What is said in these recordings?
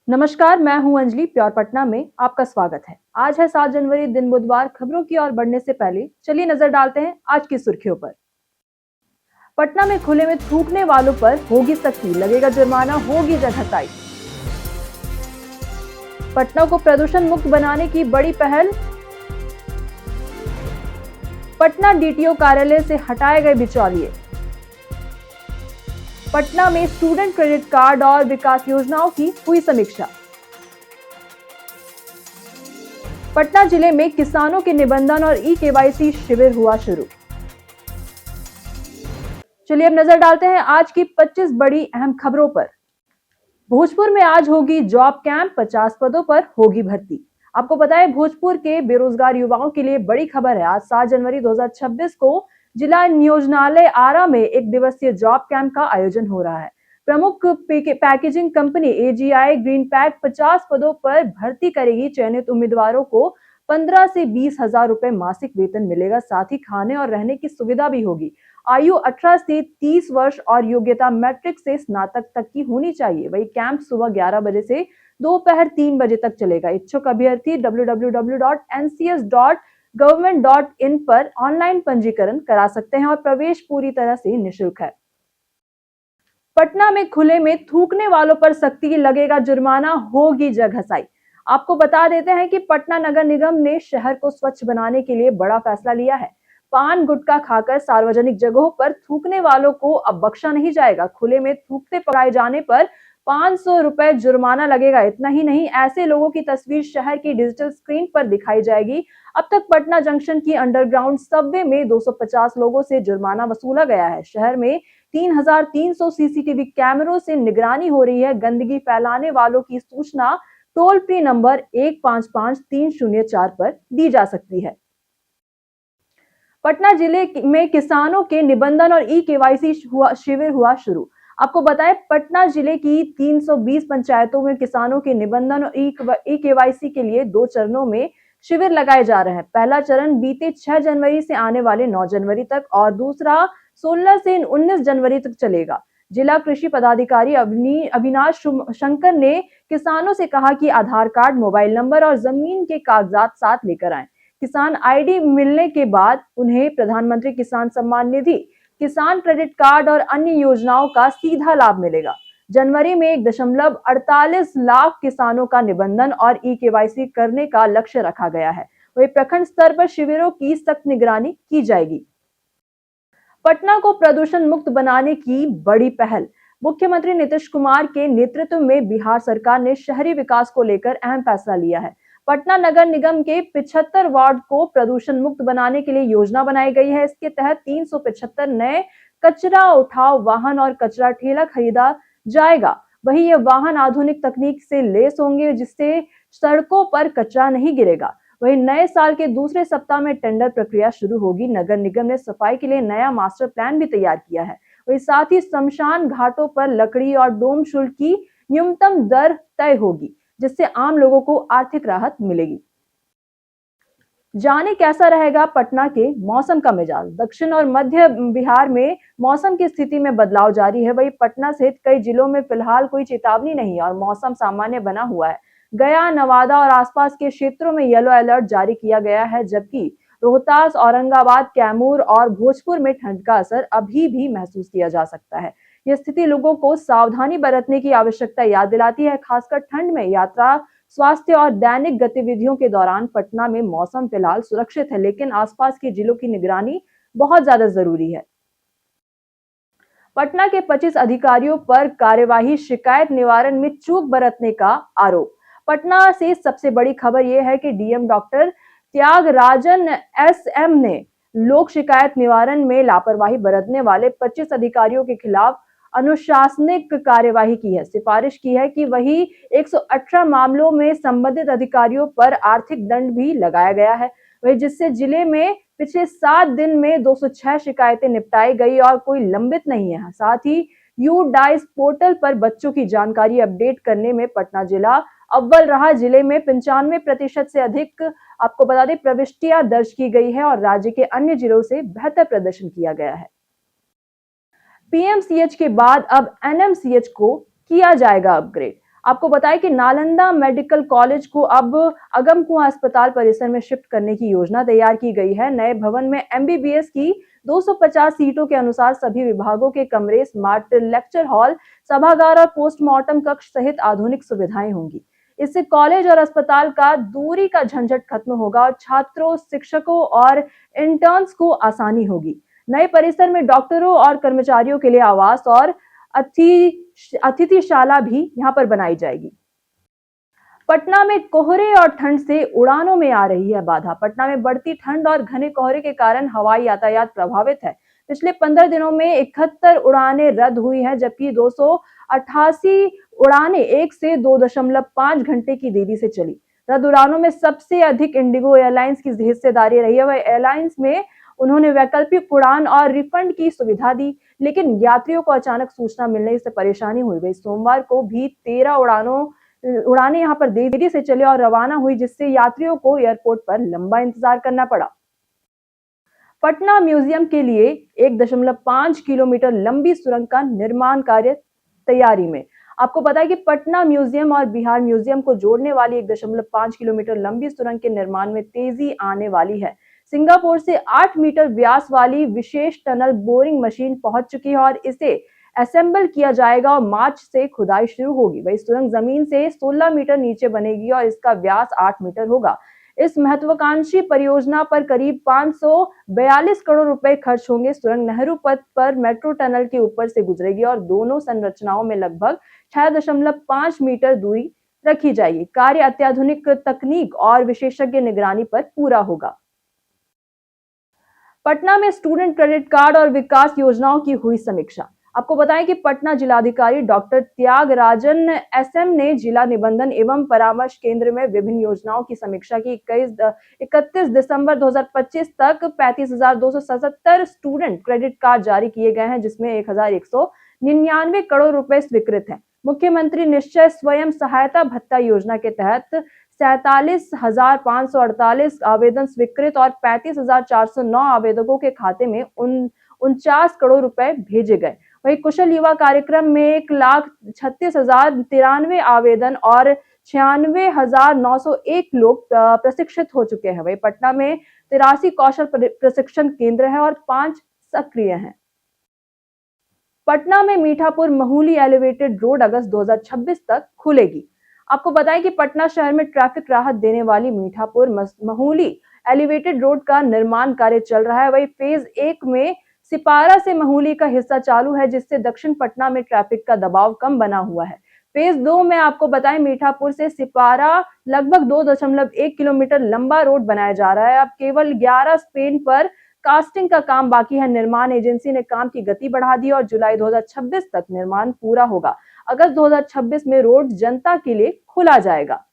नमस्कार, मैं हूं अंजलि। प्योर पटना में आपका स्वागत है। आज है 7 जनवरी, दिन बुधवार। खबरों की ओर बढ़ने से पहले चलिए नजर डालते हैं आज की सुर्खियों पर। पटना में खुले में थूकने वालों पर होगी सख्ती, लगेगा जुर्माना, होगी जगहसाई। पटना को प्रदूषण मुक्त बनाने की बड़ी पहल। पटना डीटीओ कार्यालय से हटाए गए बिचौलिए। पटना में स्टूडेंट क्रेडिट कार्ड और विकास योजनाओं की हुई समीक्षा। पटना जिले में किसानों के निबंधन और ई-केवाईसी शिविर हुआ शुरू। चलिए अब नजर डालते हैं आज की 25 बड़ी अहम खबरों पर। भोजपुर में आज होगी जॉब कैंप, 50 पदों पर होगी भर्ती। आपको पता है भोजपुर के बेरोजगार युवाओं के लिए बड़ी खबर है। आज 7 जनवरी 2026 को जिला नियोजनालय आरा में एक दिवसीय जॉब कैंप का आयोजन हो रहा है। प्रमुख packaging company AGI green pack 50 पदों पर भर्ती करेगी। चयनित उम्मीदवारों को 15 से 20 हजार रुपए मासिक वेतन मिलेगा। साथ ही खाने और रहने की सुविधा भी होगी। आयु 18 से 30 वर्ष और योग्यता मैट्रिक से स्नातक तक की होनी चाहिए। वही कैंप सुबह 11 बजे से दोपहर 3 बजे तक चलेगा। इच्छुक अभ्यर्थी www.ncs.government.in पर ऑनलाइन पंजीकरण करा सकते हैं और प्रवेश पूरी तरह से निःशुल्क है। पटना में खुले में थूकने वालों पर सख्ती, लगेगा जुर्माना, होगी जगहसाई। आपको बता देते हैं कि पटना नगर निगम ने शहर को स्वच्छ बनाने के लिए बड़ा फैसला लिया है। पान गुटखा खाकर सार्वजनिक जगहों पर थूकने वालों को अब बख्शा नहीं जाएगा। खुले में थूकते पकड़ाए जाने पर 500 रुपए जुर्माना लगेगा। इतना ही नहीं, ऐसे लोगों की तस्वीर शहर की डिजिटल स्क्रीन पर दिखाई जाएगी। अब तक पटना जंक्शन की अंडरग्राउंड सबवे में 250 लोगों से जुर्माना वसूला गया है। शहर में 3,300 सीसीटीवी कैमरों से निगरानी हो रही है। गंदगी फैलाने वालों की सूचना टोल फ्री नंबर 155304 पर दी जा सकती है। पटना जिले में किसानों के निबंधन और ई-केवाईसी शिविर हुआ शुरू। आपको बताएं पटना जिले की 320 पंचायतों में किसानों के निबंधन और ई-केवाईसी के लिए 2 चरणों में शिविर लगाए जा रहे हैं। पहला चरण बीते 6 जनवरी से आने वाले 9 जनवरी तक और दूसरा 16 से 19 जनवरी तक चलेगा। जिला कृषि पदाधिकारी अविनाश शंकर ने किसानों से कहा कि आधार कार्ड, मोबाइल नंबर और जमीन के कागजात साथ लेकर आएं। किसान आईडी मिलने के बाद उन्हें प्रधानमंत्री किसान सम्मान निधि, किसान क्रेडिट कार्ड और अन्य योजनाओं का सीधा लाभ मिलेगा। जनवरी में 1.48 लाख किसानों का निबंधन और ई-केवाईसी करने का लक्ष्य रखा गया है। वही प्रखंड स्तर पर शिविरों की सख्त निगरानी की जाएगी। पटना को प्रदूषण मुक्त बनाने की बड़ी पहल। मुख्यमंत्री नीतीश कुमार के नेतृत्व में बिहार सरकार ने शहरी विकास को लेकर अहम फैसला लिया है। पटना नगर निगम के 75 वार्ड को प्रदूषण मुक्त बनाने के लिए योजना बनाई गई है। इसके तहत 375 नए कचरा उठाव वाहन और कचरा ठेला खरीदा जाएगा। वहीं ये वाहन आधुनिक तकनीक से लैस होंगे, जिससे सड़कों पर कचरा नहीं गिरेगा। वहीं नए साल के दूसरे सप्ताह में टेंडर प्रक्रिया शुरू होगी। नगर निगम ने सफाई के लिए नया मास्टर प्लान भी तैयार किया है। वहीं साथ ही शमशान घाटों पर लकड़ी और डोम शुल्क की न्यूनतम दर तय होगी, जिससे आम लोगों को आर्थिक राहत मिलेगी। जाने कैसा रहेगा पटना के मौसम का मिजाज। दक्षिण और मध्य बिहार में मौसम की स्थिति में बदलाव जारी है। वहीं पटना सहित कई जिलों में फिलहाल कोई चेतावनी नहीं और मौसम सामान्य बना हुआ है। गया, नवादा और आसपास के क्षेत्रों में येलो अलर्ट जारी किया गया है, जबकि रोहतास, औरंगाबाद, कैमूर और भोजपुर में ठंड का असर अभी भी महसूस किया जा सकता है। यह स्थिति लोगों को सावधानी बरतने की आवश्यकता याद दिलाती है। खासकर ठंड में यात्रा, स्वास्थ्य और दैनिक गतिविधियों के दौरान पटना में मौसम फिलहाल सुरक्षित है, लेकिन आसपास के जिलों की निगरानी बहुत ज्यादा जरूरी है। पटना के 25 अधिकारियों पर कार्यवाही, शिकायत निवारण में चूक बरतने का आरोप। पटना से सबसे बड़ी खबर यह है कि डीएम डॉक्टर त्यागराजन एसएम ने लोक शिकायत निवारण में लापरवाही बरतने वाले 25 अधिकारियों के खिलाफ अनुशासनिक कार्यवाही की है। सिफारिश की है कि वही 118 मामलों में संबंधित अधिकारियों पर आर्थिक दंड भी लगाया गया है। वही जिससे जिले में पिछले 7 दिन में 206 शिकायतें निपटाई गई और कोई लंबित नहीं है। साथ ही यू डाइस पोर्टल पर बच्चों की जानकारी अपडेट करने में पटना जिला अव्वल रहा। जिले में 95% से अधिक आपको बता दें प्रविष्टियां दर्ज की गई है और राज्य के अन्य जिलों से बेहतर प्रदर्शन किया गया है। पीएमसीएच के बाद अब एनएमसीएच को किया जाएगा अपग्रेड। आपको बताएं कि नालंदा मेडिकल कॉलेज को अब अगमकुआं अस्पताल परिसर में शिफ्ट करने की योजना तैयार की गई है। नए भवन में एमबीबीएस की 250 सीटों के अनुसार सभी विभागों के कमरे, स्मार्ट लेक्चर हॉल, सभागार और पोस्टमार्टम कक्ष सहित आधुनिक सुविधाएं होंगी। इससे कॉलेज और अस्पताल का दूरी का झंझट खत्म होगा और छात्रों, शिक्षकों और इंटर्न्स को आसानी होगी। नए परिसर में डॉक्टरों और कर्मचारियों के लिए आवास और अतिथिशाला भी यहां पर बनाई जाएगी। पटना में कोहरे और ठंड से उड़ानों में आ रही है बाधा। पटना में बढ़ती ठंड और घने कोहरे के कारण हवाई यातायात प्रभावित है। पिछले 15 दिनों में 71 उड़ानें रद्द हुई हैं, जबकि 288 उड़ानें 1 से 2.5 घंटे की देरी से चली। रद्द उड़ानों में सबसे अधिक इंडिगो एयरलाइंस की हिस्सेदारी रही है। वह एयरलाइंस में उन्होंने वैकल्पिक उड़ान और रिफंड की सुविधा दी, लेकिन यात्रियों को अचानक सूचना मिलने से परेशानी हुई। वही सोमवार को भी 13 उड़ानें यहां पर देरी से चली और रवाना हुई, जिससे यात्रियों को एयरपोर्ट पर लंबा इंतजार करना पड़ा। पटना म्यूजियम के लिए 1.5 किलोमीटर लंबी सुरंग का निर्माण कार्य तैयारी में। आपको पता है कि पटना म्यूजियम और बिहार म्यूजियम को जोड़ने वाली 1.5 किलोमीटर लंबी सुरंग के निर्माण में तेजी आने वाली है। सिंगापुर से 8 मीटर व्यास वाली विशेष टनल बोरिंग मशीन पहुंच चुकी है और इसे असेंबल किया जाएगा और मार्च से खुदाई शुरू होगी। वही सुरंग जमीन से 16 मीटर नीचे बनेगी और इसका व्यास 8 मीटर होगा। इस महत्वाकांक्षी परियोजना पर करीब 542 करोड़ रुपए खर्च होंगे। सुरंग नेहरू पथ पर मेट्रो टनल के ऊपर से गुजरेगी और दोनों संरचनाओं में लगभग 6.5 मीटर दूरी रखी जाएगी। कार्य अत्याधुनिक तकनीक और विशेषज्ञ निगरानी पर पूरा होगा। पटना में स्टूडेंट क्रेडिट कार्ड और विकास योजनाओं की हुई समीक्षा। आपको बताएं कि पटना जिलाधिकारी डॉक्टर त्यागराजन एसएम ने जिला निबंधन एवं परामर्श केंद्र में विभिन्न योजनाओं की समीक्षा की। 31 दिसंबर 2025 तक 35,277 स्टूडेंट क्रेडिट कार्ड जारी किए गए हैं, जिसमें 1,199 करोड़ रुपए स्वीकृत हैं। मुख्यमंत्री निश्चय स्वयं सहायता भत्ता योजना के तहत 47,548 आवेदन स्वीकृत और 35,409 आवेदकों के खाते में 49 करोड़ रुपए भेजे गए। वही कुशल युवा कार्यक्रम में 1,36,093 आवेदन और 96,901 लोग प्रशिक्षित हो चुके हैं। वही पटना में 83 कौशल प्रशिक्षण केंद्र है और 5 सक्रिय हैं। पटना में मीठापुर महूली एलिवेटेड रोड अगस्त 2026 तक खुलेगी। आपको बताएं कि पटना शहर में ट्रैफिक राहत देने वाली मीठापुर महूली एलिवेटेड रोड का निर्माण कार्य चल रहा है। वही फेज 1 में सिपारा से महूली का हिस्सा चालू है, जिससे दक्षिण पटना में ट्रैफिक का दबाव कम बना हुआ है। फेज 2 में आपको बताएं मीठापुर से सिपारा लगभग 2.1 किलोमीटर लंबा रोड बनाया जा रहा है। अब केवल 11 स्पेन पर कास्टिंग का काम बाकी है। निर्माण एजेंसी ने काम की गति बढ़ा दी और जुलाई 2026 तक निर्माण पूरा होगा। अगस्त 2026 में रोड जनता के लिए खुला जाएगा।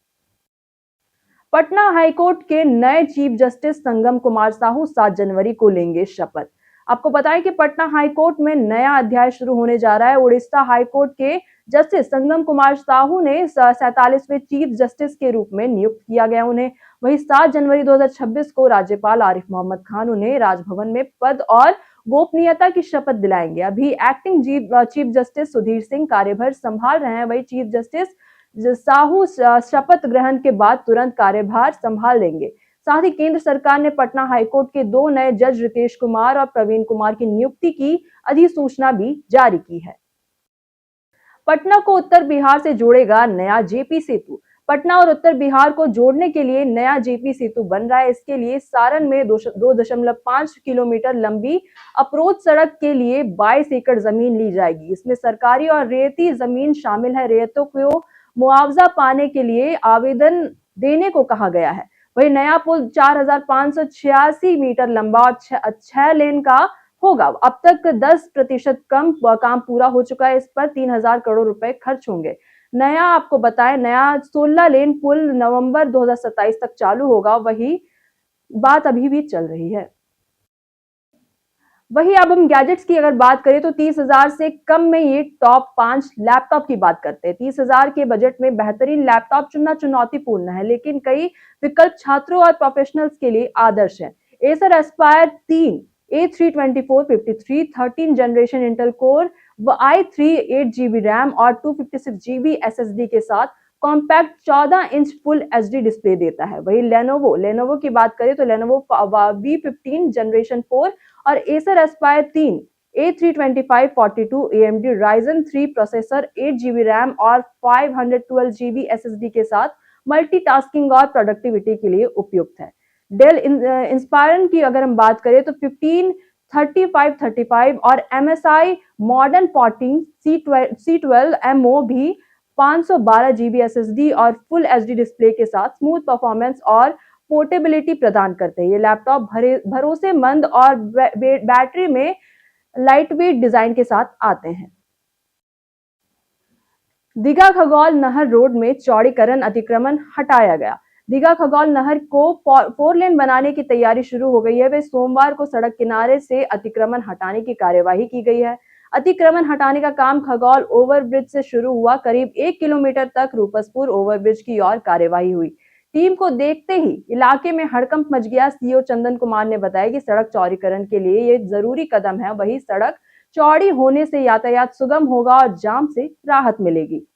पटना हाईकोर्ट के नए चीफ जस्टिस संगम कुमार साहू 7 जनवरी को लेंगे शपथ। आपको बताएं कि पटना हाईकोर्ट में नया अध्याय शुरू होने जा रहा है। उड़ीसा हाईकोर्ट के जस्टिस संगम कुमार साहू ने 47वें चीफ जस्टिस के रूप में नियुक्त किया गया उन्हें। वही 7 जनवरी 2026 को राज्यपाल आरिफ मोहम्मद खान उन्हें राजभवन में पद और गोपनीयता की शपथ दिलाएंगे। अभी acting chief justice Sudhir Singh कार्यभार संभाल रहे हैं। वही चीफ जस्टिस साहू शपथ ग्रहण के बाद तुरंत कार्यभार संभाल लेंगे। साथ ही केंद्र सरकार ने पटना हाईकोर्ट के 2 नए जज रितेश कुमार और प्रवीण कुमार की नियुक्ति की अधिसूचना भी जारी की है। पटना को उत्तर बिहार से जोड़ेगा नया जेपी सेतु। पटना और उत्तर बिहार को जोड़ने के लिए नया जेपी सेतु बन रहा है। इसके लिए सारण में 2.5 किलोमीटर लंबी अप्रोच सड़क के लिए 22 एकड़ जमीन ली जाएगी। इसमें सरकारी और रेती जमीन शामिल है। रेतों को मुआवजा पाने के लिए आवेदन देने को कहा गया है। वही नया पुल 4,586 मीटर लंबा और 6 लेन का होगा। अब तक 10% कम काम पूरा हो चुका है। इस पर 3,000 करोड़ रुपए खर्च होंगे। नया आपको बताएं, नया 16 लेन पुल नवंबर 2027 तक चालू होगा। वही बात अभी भी चल रही है। वही अब हम गैजेट्स की अगर बात करें तो 30,000 से कम में ये टॉप 5 लैपटॉप की बात करते हैं। 30,000 के बजट में बेहतरीन लैपटॉप चुनना चुनौतीपूर्ण है, लेकिन कई विकल्प छात्रों और प्रोफेशनल्स के लिए आदर्श है। Acer Aspire 3 A32453 13 generation Intel core i3 8 GB RAM और 256 GB SSD के साथ compact 14 inch full HD display देता है। वही लेनोवो की बात करें तो लेनोवो V15 जनरेशन 4 और Acer Aspire 3 A32542 AMD Ryzen 3 processor 8 GB RAM और 512 GB SSD के साथ मल्टीटास्किंग और प्रोडक्टिविटी के लिए उपयुक्त है। डेल इंस्पायरन की अगर हम बात करें तो 15 3535 और MSI मॉडर्न 14 C12 MO भी 512 GB SSD और फुल एचडी डिस्प्ले के साथ स्मूथ परफॉर्मेंस और पोर्टेबिलिटी प्रदान करते हैं। ये लैपटॉप भरोसेमंद और बैटरी में लाइट वेट डिजाइन के साथ आते हैं। दीघा खगौल नहर रोड में चौड़ीकरण अतिक्रमण हटाया गया। दीघा खगौल नहर को 4 लेन बनाने की तैयारी शुरू हो गई है। वे सोमवार को सड़क किनारे से अतिक्रमण हटाने की कार्यवाही की गई है। अतिक्रमण हटाने का काम खगौल ओवरब्रिज से शुरू हुआ। करीब 1 किलोमीटर तक रूपसपुर ओवरब्रिज की ओर कार्यवाही हुई। टीम को देखते ही इलाके में हड़कंप मच गया। सीओ चंदन कुमार ने बताया कि सड़क चौड़ीकरण के लिए ये जरूरी कदम है। वही सड़क चौड़ी होने से यातायात सुगम होगा और जाम से राहत मिलेगी।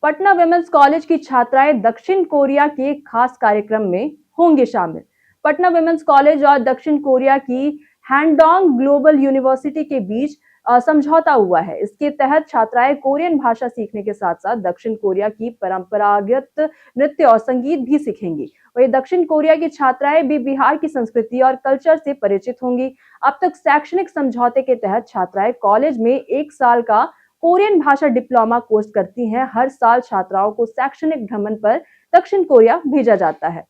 पटना विमेंस कॉलेज की छात्राएं दक्षिण कोरिया के खास कार्यक्रम में होंगे शामिल। पटना विमेंस कॉलेज और दक्षिण कोरिया की हैंडोंग ग्लोबल यूनिवर्सिटी के बीच समझौता हुआ है। इसके तहत छात्राएं कोरियन भाषा सीखने के साथ साथ दक्षिण कोरिया की परंपरागत नृत्य और संगीत भी सीखेंगी। वहीं दक्षिण कोरिया की छात्राएं भी बिहार की संस्कृति और कल्चर से परिचित होंगी। अब तक शैक्षणिक समझौते के तहत छात्राएं कॉलेज में 1 साल का कोरियन भाषा डिप्लोमा कोर्स करती हैं। हर साल छात्राओं को शैक्षणिक भ्रमण पर दक्षिण कोरिया भेजा जाता है।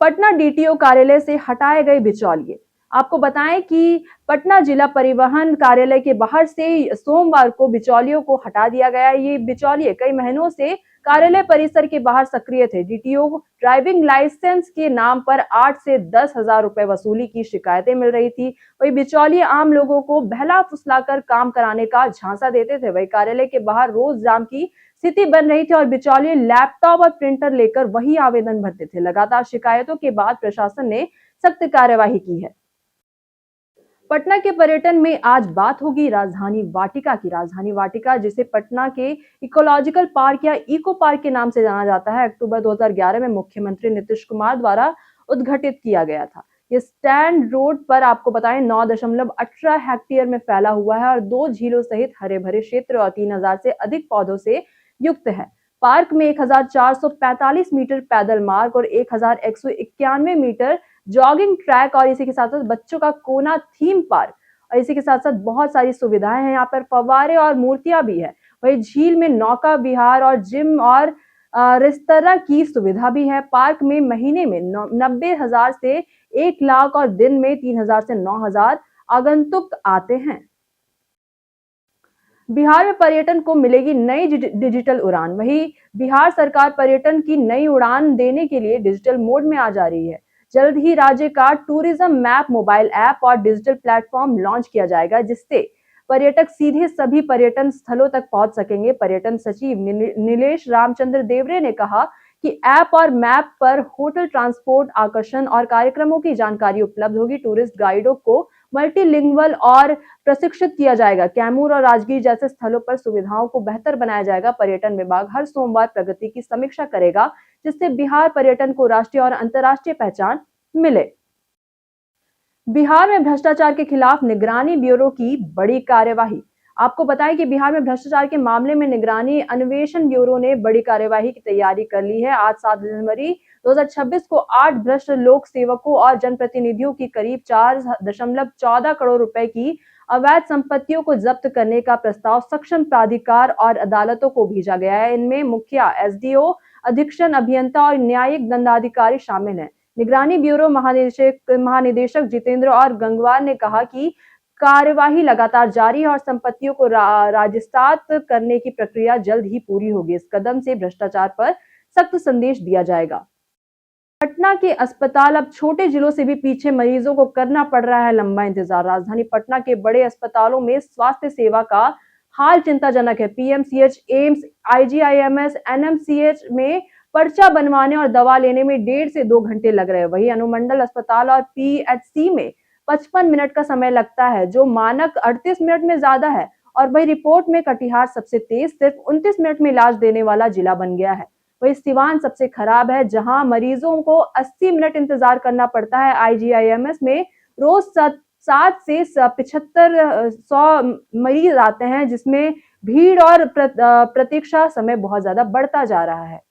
पटना डीटीओ कार्यालय से हटाए गए बिचौलिए। आपको बताएं कि पटना जिला परिवहन कार्यालय के बाहर से सोमवार को बिचौलियों को हटा दिया गया। ये बिचौलिए कई महीनों से कार्यालय परिसर के बाहर सक्रिय थे। डीटीओ ड्राइविंग लाइसेंस के नाम पर 8 से 10,000 रुपए वसूली की शिकायतें मिल रही थी। वही बिचौलिए आम लोगों को बहला फुसलाकर काम कराने का झांसा देते थे। वही कार्यालय के बाहर रोज जाम की स्थिति बन रही थी और बिचौलिए लैपटॉप और प्रिंटर लेकर वही आवेदन भरते थे। लगातार शिकायतों के बाद प्रशासन ने सख्त कार्यवाही की है। पटना के पर्यटन में आज बात होगी राजधानी वाटिका की। राजधानी वाटिका जिसे पटना के इकोलॉजिकल पार्क या इको पार्क के नाम से जाना जाता है, अक्टूबर 2011 में मुख्यमंत्री नीतीश कुमार द्वारा उद्घाटित किया गया था। ये स्टैंड रोड पर आपको बताएं 9.18 हेक्टेयर में फैला हुआ है और 2 झीलों सहित हरे भरे क्षेत्र और 3000 से अधिक पौधों से युक्त है। पार्क में 1445 मीटर पैदल मार्ग और 1191 मीटर जॉगिंग ट्रैक और इसी के साथ साथ बच्चों का कोना थीम पार्क और इसी के साथ साथ बहुत सारी सुविधाएं हैं। यहाँ पर फव्वारे और मूर्तियां भी है। वही झील में नौका विहार और जिम और रेस्तरां की सुविधा भी है। पार्क में महीने में 90,000 से 1 लाख और दिन में 3,000 से 9,000 आगंतुक आते हैं। बिहार में पर्यटन को मिलेगी नई डिजिटल उड़ान। वही बिहार सरकार पर्यटन की नई उड़ान देने के लिए डिजिटल मोड में आ जा रही है। जल्द ही राज्य का टूरिज्म मैप मोबाइल ऐप और डिजिटल प्लेटफॉर्म लॉन्च किया जाएगा, जिससे पर्यटक सीधे सभी पर्यटन स्थलों तक पहुंच सकेंगे। पर्यटन सचिव नीलेश रामचंद्र देवरे ने कहा कि ऐप और मैप पर होटल, ट्रांसपोर्ट, आकर्षण और कार्यक्रमों की जानकारी उपलब्ध होगी। टूरिस्ट गाइडों को मल्टीलिंगुअल और प्रशिक्षित किया जाएगा। कैमूर और राजगीर जैसे स्थलों पर सुविधाओं को बेहतर बनाया जाएगा। पर्यटन विभाग हर सोमवार प्रगति की समीक्षा करेगा, जिससे बिहार पर्यटन को राष्ट्रीय और अंतर्राष्ट्रीय पहचान मिले। बिहार में भ्रष्टाचार के खिलाफ निगरानी ब्यूरो की बड़ी कार्यवाही। आपको बताएं कि बिहार में भ्रष्टाचार के मामले में निगरानी अन्वेषण ब्यूरो ने बड़ी कार्यवाही की तैयारी कर ली है। आज 7 जनवरी 2026 को 8 भ्रष्ट लोक सेवकों और जनप्रतिनिधियों की करीब 4.14 करोड़ रुपए की अवैध संपत्तियों को जब्त करने का प्रस्ताव सक्षम प्राधिकार और अदालतों को भेजा गया है। इनमें मुखिया, एसडीओ, अधीक्षण अभियंता और न्यायिक दंडाधिकारी शामिल हैं। निगरानी ब्यूरो महानिदेशक जितेंद्र और गंगवार ने कहा कि कार्यवाही लगातार जारी है और संपत्तियों को राजसात करने की प्रक्रिया जल्द ही पूरी होगी। इस कदम से भ्रष्टाचार पर सख्त संदेश दिया जाएगा। पटना के अस्पताल अब छोटे जिलों से भी पीछे, मरीजों को करना पड़ रहा है लंबा इंतजार। राजधानी पटना के बड़े अस्पतालों में स्वास्थ्य सेवा का हाल चिंताजनक है। पीएमसीएच, एम्स, आईजीआईएमएस, एनएमसीएच में पर्चा बनवाने और दवा लेने में 1.5 से 2 घंटे लग रहे हैं। वहीं अनुमंडल अस्पताल और पीएचसी में 55 मिनट का समय लगता है, जो मानक 38 मिनट में ज्यादा है। और वही रिपोर्ट में कटिहार सबसे तेज, सिर्फ 29 मिनट में इलाज देने वाला जिला बन गया है। वही सिवान सबसे खराब है, जहां मरीजों को 80 मिनट इंतजार करना पड़ता है। आईजीआईएमएस में रोज 7 से 75 100 मरीज आते हैं, जिसमें भीड़ और प्रतीक्षा समय बहुत ज्यादा बढ़ता जा रहा है।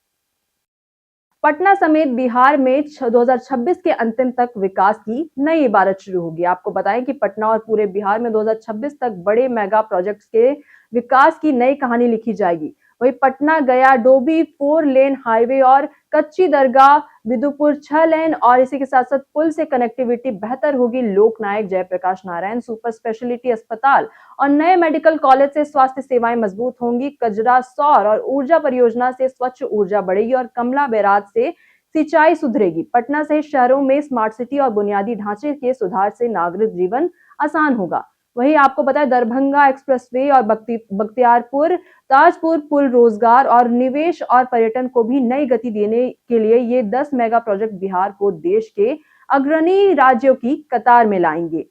पटना समेत बिहार में 2026 के अंतिम तक विकास की नई इबारत शुरू होगी। आपको बताएं कि पटना और पूरे बिहार में 2026 तक बड़े मेगा प्रोजेक्ट्स के विकास की नई कहानी लिखी जाएगी। वहीं पटना गया डोभी 4 लेन हाईवे और कच्ची दरगाह विदुपुर 6 लेन और इसी के साथ साथ पुल से कनेक्टिविटी बेहतर होगी। लोकनायक जयप्रकाश नारायण सुपर स्पेशलिटी अस्पताल और नए मेडिकल कॉलेज से स्वास्थ्य सेवाएं मजबूत होंगी। कजरा सौर और ऊर्जा परियोजना से स्वच्छ ऊर्जा बढ़ेगी और कमला बैराज से सिंचाई सुधरेगी। पटना सहित शहरों में स्मार्ट सिटी और बुनियादी ढांचे के सुधार से नागरिक जीवन आसान होगा। वहीं आपको बताएं, दरभंगा एक्सप्रेसवे और बख्तियारपुर ताजपुर पुल रोजगार और निवेश और पर्यटन को भी नई गति देने के लिए ये 10 मेगा प्रोजेक्ट बिहार को देश के अग्रणी राज्यों की कतार में लाएंगे।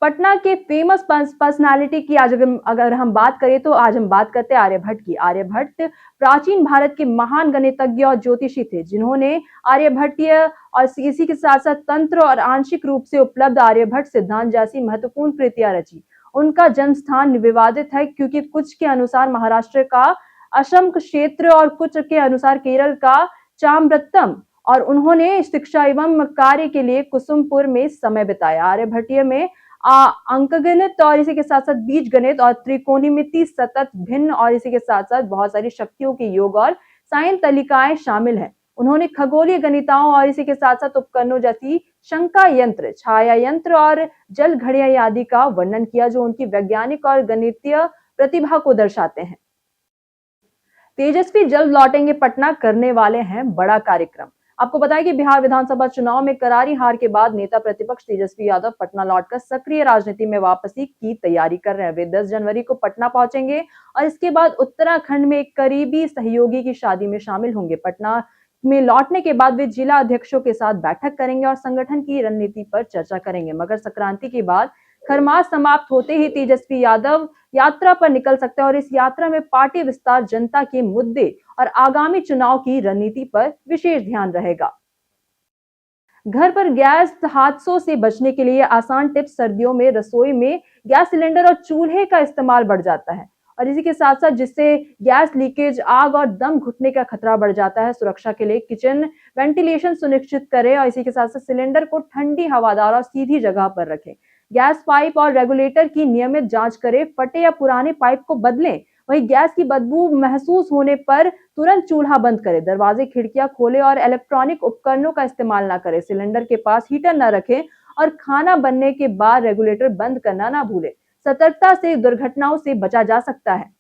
पटना के फेमस पर्सनालिटी की आज अगर हम बात करें तो आज हम बात करते हैं आर्यभट्ट की। आर्यभट्ट प्राचीन भारत के महान गणितज्ञ और ज्योतिषी थे, जिन्होंने आर्यभट्टीय और इसी के साथ साथ तंत्र और आंशिक रूप से उपलब्ध आर्यभट्ट सिद्धांत जैसी महत्वपूर्ण कृतियां रची। उनका जन्म स्थान विवादित है, क्योंकि कुछ के अनुसार महाराष्ट्र का असम क्षेत्र और कुछ के अनुसार केरल का चाम्रतम, और उन्होंने शिक्षा एवं कार्य के लिए कुसुमपुर में समय बिताया। आर्यभट्टीय में अंकगणित और इसी के साथ साथ बीज गणित और त्रिकोणमिति सतत भिन्न और इसी के साथ साथ बहुत सारी शक्तियों के योग और साइन तालिकाएं शामिल हैं। उन्होंने खगोलीय गणिताओं और इसी के साथ साथ उपकरणों जैसी शंका यंत्र, छाया यंत्र और जल घड़ियां आदि का वर्णन किया, जो उनकी वैज्ञानिक और गणितीय प्रतिभा को दर्शाते हैं। तेजस्वी जल्द लौटेंगे पटना, करने वाले हैं बड़ा कार्यक्रम। आपको बताएं कि बिहार विधानसभा चुनाव में करारी हार के बाद नेता प्रतिपक्ष तेजस्वी यादव पटना लौटकर सक्रिय राजनीति में वापसी की तैयारी कर रहे हैं। वे 10 जनवरी को पटना पहुंचेंगे और इसके बाद उत्तराखंड में एक करीबी सहयोगी की शादी में शामिल होंगे। पटना में लौटने के बाद वे जिला अध्यक्षों के साथ बैठक करेंगे और संगठन की रणनीति पर चर्चा करेंगे। मकर संक्रांति के बाद खरमास समाप्त होते ही तेजस्वी यादव यात्रा पर निकल सकते हैं और इस यात्रा में पार्टी विस्तार, जनता के मुद्दे और आगामी चुनाव की रणनीति पर विशेष ध्यान रहेगा। घर पर गैस हादसों से बचने के लिए आसान टिप्स। सर्दियों में रसोई में गैस सिलेंडर और चूल्हे का इस्तेमाल बढ़ जाता है और इसी के साथ साथ जिससे गैस लीकेज, आग और दम घुटने का खतरा बढ़ जाता है। सुरक्षा के लिए किचन वेंटिलेशन सुनिश्चित करें और इसी के साथ साथ सिलेंडर को ठंडी, हवादार और सीधी जगह पर रखें। गैस पाइप और रेगुलेटर की नियमित जांच करें। फटे या पुराने पाइप को बदलें। वहीं गैस की बदबू महसूस होने पर तुरंत चूल्हा बंद करें। दरवाजे, खिड़कियां खोलें और इलेक्ट्रॉनिक उपकरणों का इस्तेमाल ना करें। सिलेंडर के पास हीटर न रखें और खाना बनने के बाद रेगुलेटर बंद करना ना भूलें। सतर्कता से दुर्घटनाओं से बचा जा सकता है।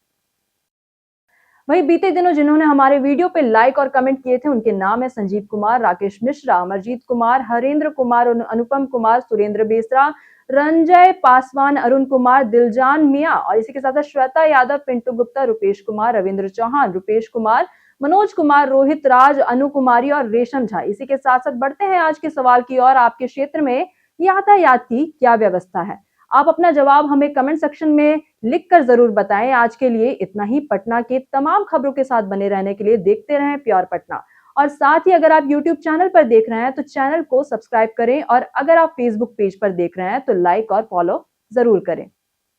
वहीं बीते दिनों जिन्होंने हमारे वीडियो पे लाइक और कमेंट किए थे, उनके नाम है संजीव कुमार, राकेश मिश्रा, अमरजीत कुमार, हरेंद्र कुमार, अनुपम कुमार, सुरेंद्र बेसरा, रंजय पासवान, अरुण कुमार, दिलजान मिया और इसी के साथ श्वेता यादव, पिंटू गुप्ता, रुपेश कुमार, रविंद्र चौहान, रुपेश कुमार, मनोज कुमार, रोहित राज, अनु कुमारी और रेशम झा। इसी के साथ साथ बढ़ते हैं आज के सवाल की ओर। आपके क्षेत्र में यातायात की क्या व्यवस्था है? आप अपना जवाब हमें कमेंट सेक्शन में लिखकर जरूर बताएं। आज के लिए इतना ही। पटना के तमाम खबरों के साथ बने रहने के लिए देखते रहें प्योर पटना। और साथ ही अगर आप YouTube चैनल पर देख रहे हैं तो चैनल को सब्सक्राइब करें और अगर आप Facebook पेज पर देख रहे हैं तो लाइक और फॉलो जरूर करें।